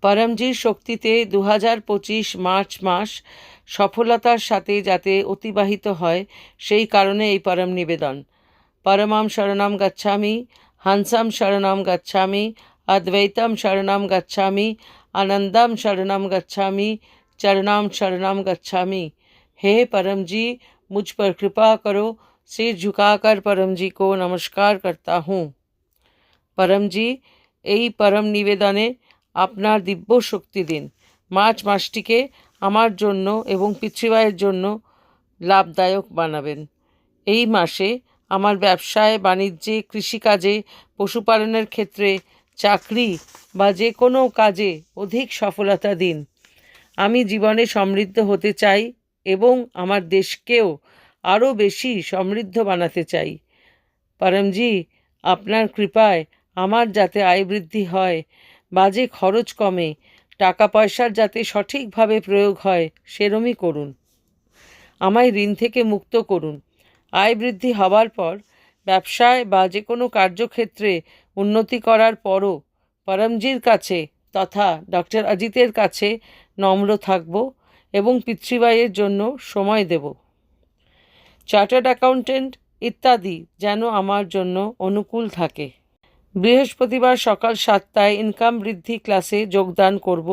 পরমজির শক্তিতে 2025 মার্চ মাস সফলতার সাথে যাতে অতিবাহিত হয় সেই কারণে এই পরম নিবেদন। পরমাম শরণম গচ্ছামি, হংসম শরণম গচ্ছামি, অদ্বৈতম শরণম গচ্ছামি, आनंदम शरणम गच्छामि, चरणाम शरणम गच्छामि। हे परम जी, मुझ पर कृपा करो। सिर झुकाकर परम जी को नमस्कार करता हूँ। परम जी, এই পরম নিবেদনে আপনার দিব্য শক্তি দিন। মার্চ মাসটিকে আমার জন্য এবং পিতৃবায়ের জন্য লাভদায়ক বানাবেন। এই মাসে আমার ব্যবসায়, বাণিজ্যে, কৃষিকাজে, পশুপালনের ক্ষেত্রে, চাকরি বা যে কোনো কাজে অধিক সফলতা দিন। আমি জীবনে সমৃদ্ধ হতে চাই এবং আমার দেশকেও আরও বেশি সমৃদ্ধ বানাতে চাই। পরমজি, আপনার কৃপায় আমার যাতে আয় বৃদ্ধি হয়, বাজে খরচ কমে, টাকা পয়সার যাতে সঠিকভাবে প্রয়োগ হয় সেরমই করুন। আমায় ঋণ থেকে মুক্ত করুন। আয় বৃদ্ধি হওয়ার পর ব্যবসায় বা যে কোনো কার্যক্ষেত্রে উন্নতি করার পরও পরমজির কাছে তথা ডক্টর অজিতের কাছে নম্র থাকব এবং পিতৃবায়ের জন্য সময় দেব। চার্টার্ড অ্যাকাউন্টেন্ট ইত্যাদি যেন আমার জন্য অনুকূল থাকে। বৃহস্পতিবার সকাল 7টায় ইনকাম বৃদ্ধি ক্লাসে যোগদান করব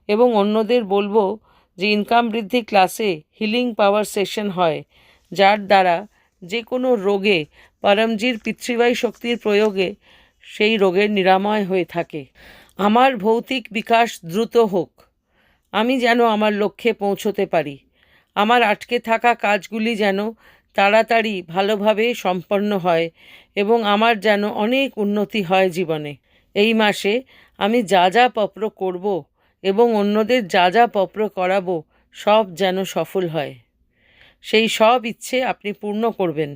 এবং অন্যদের বলবো যে ইনকাম বৃদ্ধি ক্লাসে হিলিং পাওয়ার সেশন হয়, যার দ্বারা যে কোনো রোগে পরমজির পিতৃবায়ী শক্তির প্রয়োগে সেই রোগের নিরাময় হয়ে থাকে। আমার ভৌতিক বিকাশ দ্রুত হোক, আমি যেন আমার লক্ষ্যে পৌঁছতে পারি। আমার আটকে থাকা কাজগুলি যেন তাড়াতাড়ি ভালোভাবে সম্পন্ন হয় এবং আমার যেন অনেক উন্নতি হয় জীবনে। এই মাসে আমি যা যা পপ্র করব এবং অন্যদের যা যা পপ্র করাবো সব যেন সফল হয়। সেই সব ইচ্ছে আপনি পূর্ণ করবেন।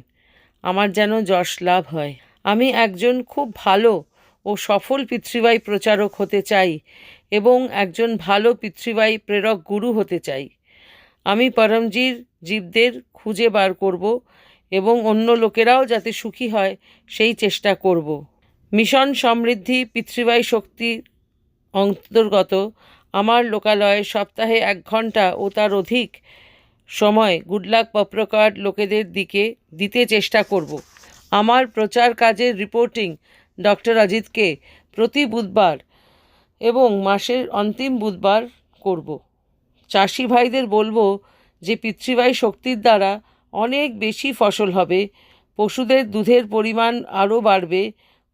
আমার যেন যশ লাভ হয়। আমি একজন খুব ভালো ও সফল পিতৃবায়ী প্রচারক হতে চাই এবং একজন ভালো পিতৃবায়ী প্রেরক গুরু হতে চাই। আমি পরমজির জীবদের খুঁজে বার করব এবং অন্য লোকেরাও যাতে সুখী হয় সেই চেষ্টা করব। মিশন সমৃদ্ধি পিতৃবায়ী শক্তির অন্তর্গত আমার লোকালয়ে সপ্তাহে 1 ঘন্টা ও তার অধিক সময় গুডলাক পপ্রকার্ড লোকেদের দিকে দিতে চেষ্টা করব। আমার প্রচার কাজের রিপোর্টিং ডক্টর অজিতকে প্রতি বুধবার এবং মাসের অন্তিম বুধবার করব। চাষি ভাইদের বলবো যে পিতৃবায়ী শক্তির দ্বারা অনেক বেশি ফসল হবে, পশুদের দুধের পরিমাণ আরও বাড়বে,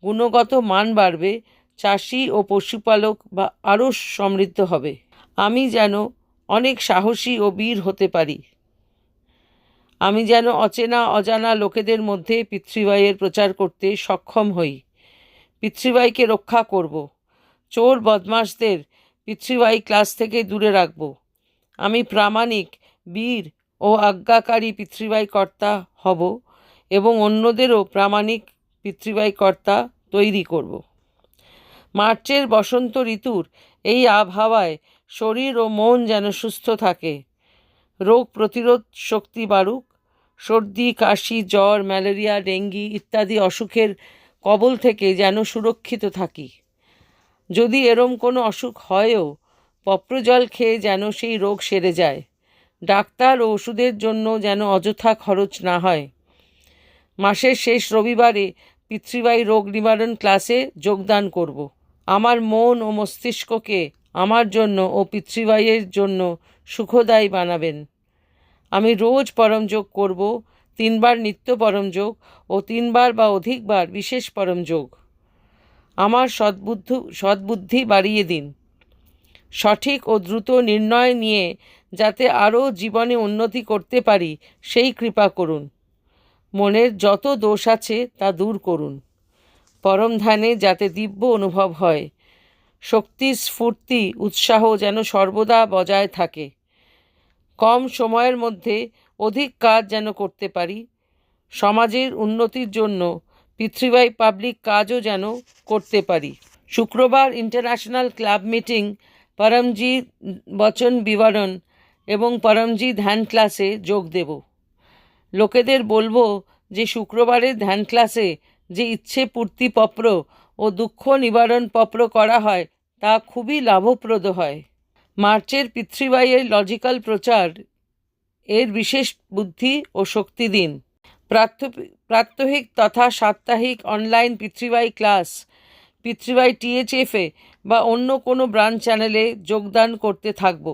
গুণগত মান বাড়বে, চাষি ও পশুপালক বা আরও সমৃদ্ধ হবে। আমি যেন অনেক সাহসী ও বীর হতে পারি। আমি যেন অচেনা অজানা লোকেদের মধ্যে পিতৃবায়ের প্রচার করতে সক্ষম হই। পিতৃবায়ীকে রক্ষা করব। চোর বদমাশদের পিতৃবায়ী ক্লাস থেকে দূরে রাখব। আমি প্রামাণিক, বীর ও আজ্ঞাকারী পিতৃবায়ী কর্তা হব এবং অন্যদেরও প্রামাণিক পিতৃবায়ী কর্তা তৈরি করব। মার্চের বসন্ত ঋতুর এই আবহাওয়ায় শরীর ও মন যেন সুস্থ থাকে, রোগ প্রতিরোধ শক্তি বাড়ুক, সর্দি, কাশি, জ্বর, ম্যালেরিয়া, ডেঙ্গি ইত্যাদি অসুখের কবল থেকে যেন সুরক্ষিত থাকি। যদি এরম কোনো অসুখ হয়ও, পপ্রজল খেয়ে যেন সেই রোগ সেরে যায়। ডাক্তার ও ওষুধের জন্য যেন অযথা খরচ না হয়। মাসের শেষ রবিবারে পিতৃবায়ী রোগ নিবারণ ক্লাসে যোগদান করব। আমার মন ও মস্তিষ্ককে আমার জন্য ও পিতৃবায়ের জন্য সুখদায়ী বানাবেন। আমি রোজ পরমযোগ করব, 3 বার নিত্য পরমযোগ ও 3 বার বা অধিকবার বিশেষ পরমযোগ। আমার সদ্বুদ্ধি বাড়িয়ে দিন। সঠিক ও দ্রুত নির্ণয় নিয়ে যাতে আরও জীবনে উন্নতি করতে পারি সেই কৃপা করুন। মনের যত দোষ আছে তা দূর করুন। পরম ধ্যানে যাতে দিব্য অনুভব হয়। শক্তি, স্ফূর্তি, উৎসাহ যেন সর্বদা বজায় থাকে। কম সময়ের মধ্যে অধিক কাজ যেন করতে পারি। সমাজের উন্নতির জন্য পিতৃবায়ী পাবলিক কাজও যেন করতে পারি। শুক্রবার ইন্টারন্যাশনাল ক্লাব মিটিং, পরমজি বচন বিবরণ এবং পরমজি ধ্যান ক্লাসে যোগ দেব। লোকেদের বলবো যে শুক্রবারের ধ্যান ক্লাসে যে ইচ্ছে পূর্তি পপ্র ও দুঃখ নিবারণ পপ্র করা হয় তা খুবই লাভপ্রদ হয়। মার্চের পিতৃবাইয়ের লজিক্যাল প্রচার এর বিশেষ বুদ্ধি ও শক্তি দিন। প্রাত্যহিক তথা সাপ্তাহিক অনলাইন পিতৃবাই ক্লাস পিতৃবাই THF-এ বা অন্য কোনো ব্রাঞ্চ চ্যানেলে যোগদান করতে থাকব।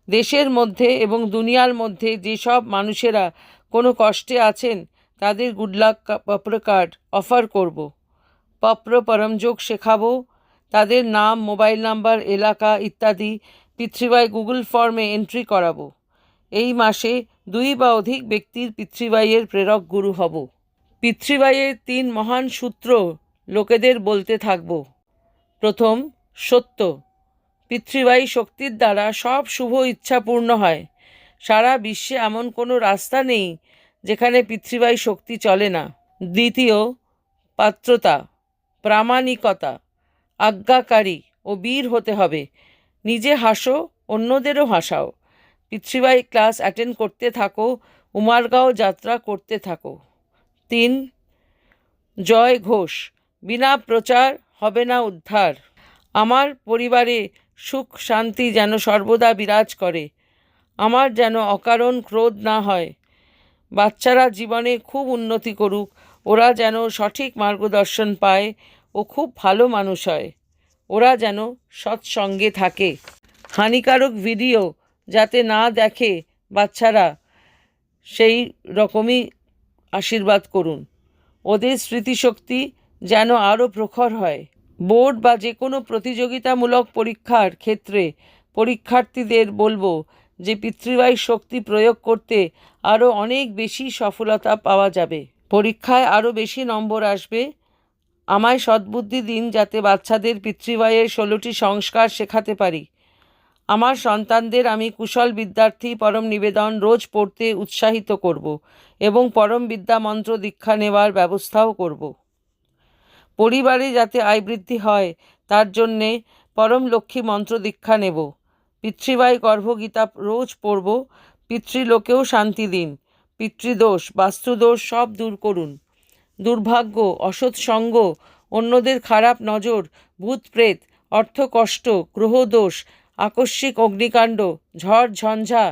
দেশের মধ্যে এবং দুনিয়ার মধ্যে যেসব মানুষেরা কোনো কষ্টে আছেন তাদের গুড লাক পপ্র কার্ড অফার করব। পপ্র পরমযোগ শেখাবো। তাদের নাম, মোবাইল নাম্বার, এলাকা ইত্যাদি পিতৃবাই গুগল ফর্মে এন্ট্রি করাবো। এই মাসে 2 বা অধিক ব্যক্তির পিতৃবাইয়ের প্রেরক গুরু হব। পিতৃবাইয়ের 3 মহান সূত্র লোকেদের বলতে থাকব। প্রথম, সত্য। পিতৃবাই শক্তির দ্বারা সব শুভ ইচ্ছা পূর্ণ হয়। সারা বিশ্বে এমন কোনো রাস্তা নেই যেখানে পিতৃবাই শক্তি চলে না। দ্বিতীয়, পাত্রতা, প্রামাণিকতা, আজ্ঞাকারী ও বীর হতে হবে। নিজে হাসো, অন্যদেরও হাসাও। পিতৃবাই ক্লাস অ্যাটেন্ড করতে থাকো, উমারগাঁও যাত্রা করতে থাকো। 3, জয় ঘোষ। বিনা প্রচার হবে না উদ্ধার। আমার পরিবারে সুখ শান্তি যেন সর্বদা বিরাজ করে। আমার যেন অকারণ ক্রোধ না হয়। বাচ্চারা জীবনে খুব উন্নতি করুক, ওরা যেন সঠিক মার্গদর্শন পায় ও খুব ভালো মানুষ হয়। ওরা যেন সৎসঙ্গে থাকে। হানিকারক ভিডিও যাতে না দেখে বাচ্চারা, সেই রকমই আশীর্বাদ করুন। ওদের স্মৃতিশক্তি যেন আরও প্রখর হয়। বোর্ড বা যে কোনো প্রতিযোগিতামূলক পরীক্ষার ক্ষেত্রে পরীক্ষার্থীদের বলবো যে পিতৃবাই শক্তি প্রয়োগ করতে আরও অনেক বেশি সফলতা পাওয়া যাবে। পরীক্ষায় আরও বেশি নম্বর আসবে। আমায় সদ্বুদ্ধি দিন যাতে বাচ্চাদের পিতৃবাইয়ের 16টি সংস্কার শেখাতে পারি। আমার সন্তানদের আমি কুশল বিদ্যার্থী পরম নিবেদন রোজ পড়তে উৎসাহিত করব এবং পরম বিদ্যা মন্ত্র দীক্ষা নেওয়ার ব্যবস্থাও করব। পরিবারে যাতে আয় বৃদ্ধি হয় তার জন্যে পরম লক্ষ্মী মন্ত্র দীক্ষা নেব। পিতৃবাই গর্ভগীতা রোজ পড়ব। পিতৃলোকেও শান্তি দিন। পিতৃদোষ, বাস্তুদোষ সব দূর করুন। দুর্ভাগ্য, অসৎ সঙ্গ, অন্যদের খারাপ নজর, ভূত প্রেত, অর্থকষ্ট, গ্রহদোষ, আকস্মিক অগ্নিকাণ্ড, ঝড় ঝঞ্ঝা,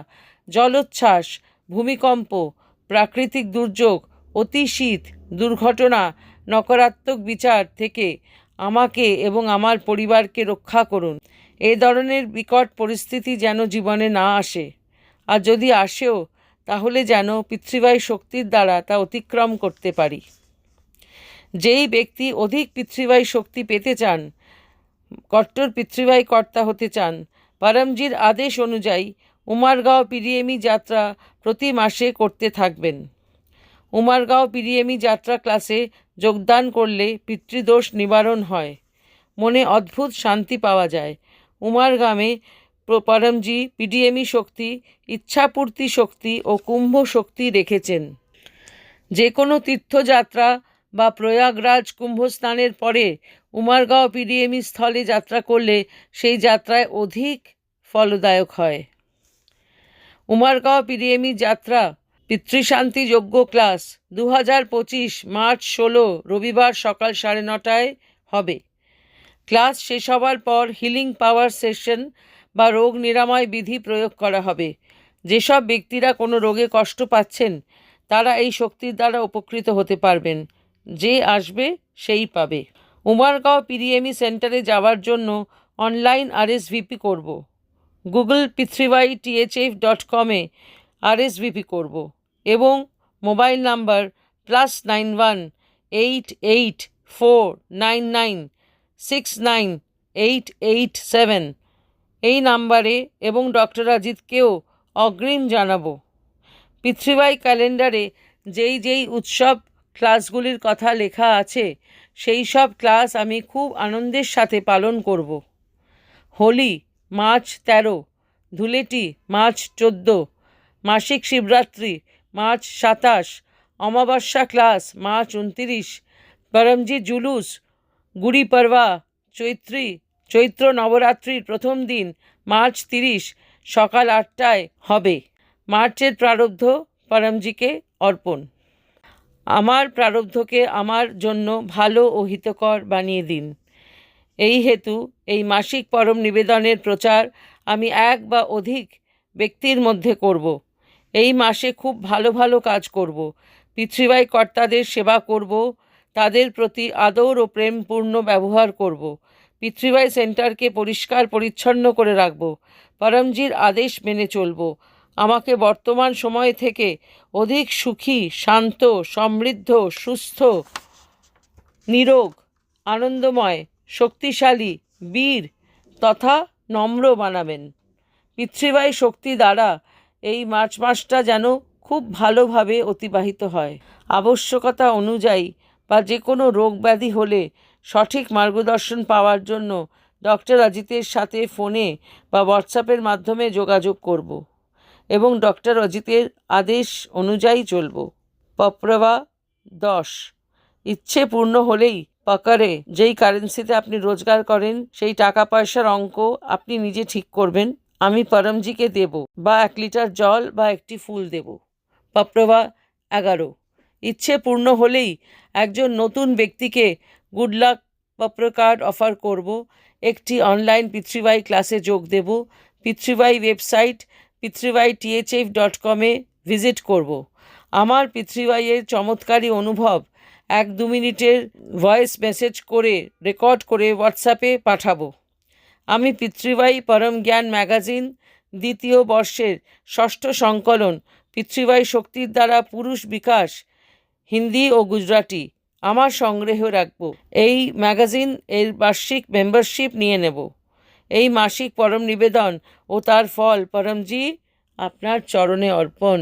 জলোচ্ছ্বাস, ভূমিকম্প, প্রাকৃতিক দুর্যোগ, অতি শীত, দুর্ঘটনা, নকারাত্মক বিচার থেকে আমাকে এবং আমার পরিবারকে রক্ষা করুন। এ ধরনের বিকট পরিস্থিতি যেন জীবনে না আসে, আর যদি আসেও তাহলে যেন পিতৃবাই শক্তির দ্বারা তা অতিক্রম করতে পারি। যেই ব্যক্তি অধিক পিতৃবাই শক্তি পেতে চান, কট্টর পিতৃবাই কর্তা হতে চান, পরমজির আদেশ অনুযায়ী উমারগাঁও পিরিয়েমি যাত্রা প্রতি মাসে করতে থাকবেন। উমারগাঁও পিরিয়েমি যাত্রা ক্লাসে যোগদান করলে পিতৃদোষ নিবারণ হয়, মনে অদ্ভুত শান্তি পাওয়া যায়। উমারগামে পরমজি পিডিএমি শক্তি, ইচ্ছাপূর্তি শক্তি ও কুম্ভ শক্তি রেখেছেন। যে কোনো তীর্থযাত্রা বা প্রয়াগরাজ কুম্ভস্নানের পরে উমারগাঁও পিডিএমি স্থলে যাত্রা করলে সেই যাত্রায় অধিক ফলদায়ক হয়। উমারগাঁও পিডিএমি যাত্রা পিতৃশান্তি যজ্ঞ ক্লাস 2025 মার্চ 16 রবিবার সকাল 9:30টায় হবে। ক্লাস শেষ হবার পর হিলিং পাওয়ার সেশন বা রোগ নিরাময় বিধি প্রয়োগ করা হবে। যেসব ব্যক্তিরা কোনো রোগে কষ্ট পাচ্ছেন তারা এই শক্তির দ্বারা উপকৃত হতে পারবেন। যে আসবে সেই পাবে। উমারগাঁও পিরিএমি সেন্টারে যাওয়ার জন্য অনলাইন RSVP করব। গুগল pitrivai.thf.com-এ RSVP করব এবং মোবাইল নাম্বার +91 8849969887 এই নাম্বারে এবং ডক্টর অজিতকেও অগ্রিম জানাবো। পিতৃবাই ক্যালেন্ডারে যেই উৎসব ক্লাসগুলির কথা লেখা আছে সেই সব ক্লাস আমি খুব আনন্দের সাথে পালন করব। হোলি মার্চ 13, ধুলেটি মার্চ 14, মাসিক শিবরাত্রি মার্চ 27, অমাবস্যা ক্লাস মার্চ 29, পরমজি জুলুস গুড়ি পড়বা চৈত্র নবরাত্রির প্রথম দিন মার্চ 30 সকাল 8টায় হবে। মার্চের প্রারব্ধ পরমজিকে অর্পণ। আমার প্রারব্ধকে আমার জন্য ভালো ও হিতকর বানিয়ে দিন এই হেতু এই মাসিক পরম নিবেদনের প্রচার আমি এক বা অধিক ব্যক্তির মধ্যে করব। এই মাসে খুব ভালো ভালো কাজ করব। পিতৃবাই কর্তাদের সেবা করব, তাদের প্রতি আদর ও প্রেমপূর্ণ ব্যবহার করব। পিতৃবাই সেন্টারকে পরিষ্কার পরিচ্ছন্ন করে রাখব। পরমজির আদেশ মেনে চলব। আমাকে বর্তমান সময় থেকে অধিক সুখী, শান্ত, সমৃদ্ধ, সুস্থ, নিরোগ, আনন্দময়, শক্তিশালী, বীর তথা নম্র বানাবেন। পিতৃবাই শক্তি দ্বারা এই মার্চ মাসটা যেন খুব ভালোভাবে অতিবাহিত হয়। আবশ্যকতা অনুযায়ী বা যে কোনো রোগ ব্যাধি হলে সঠিক মার্গদর্শন পাওয়ার জন্য ডক্টর অজিতের সাথে ফোনে বা হোয়াটসঅ্যাপের মাধ্যমে যোগাযোগ করব এবং ডক্টর অজিতের আদেশ অনুযায়ী চলব। পপ্রভা 10। ইচ্ছে পূর্ণ হলেই পাকারে, যেই কারেন্সিতে আপনি রোজগার করেন সেই টাকা পয়সার অঙ্ক আপনি নিজে ঠিক করবেন। আমি পরমজিকে দেব বা 1 লিটার জল বা একটি ফুল দেব। পপ্রভা 11। ইচ্ছে পূর্ণ হলেই একজন নতুন ব্যক্তিকে গুড লাক পপ্র কার্ড অফার করব। একটি অনলাইন পিতৃবাই ক্লাসে যোগ দেব। পিতৃবাই ওয়েবসাইট pitrivai.com ভিজিট করব। আমার পিতৃবাইয়ের চমৎকারী অনুভব 1-2 মিনিটের ভয়েস মেসেজ করে রেকর্ড করে হোয়াটসঅ্যাপে পাঠাবো। আমি পিতৃবাই পরম জ্ঞান ম্যাগাজিন 2য় বর্ষের 6ষ্ঠ সংকলন পিতৃবাই শক্তির দ্বারা পুরুষ বিকাশ হিন্দি ও গুজরাটি আমার সংগ্রহে রাখব। এই ম্যাগাজিন এর বার্ষিক মেম্বারশিপ নিয়ে নেব। এই মাসিক পরম নিবেদন ও তার ফল পরমজি আপনার চরণে অর্পণ।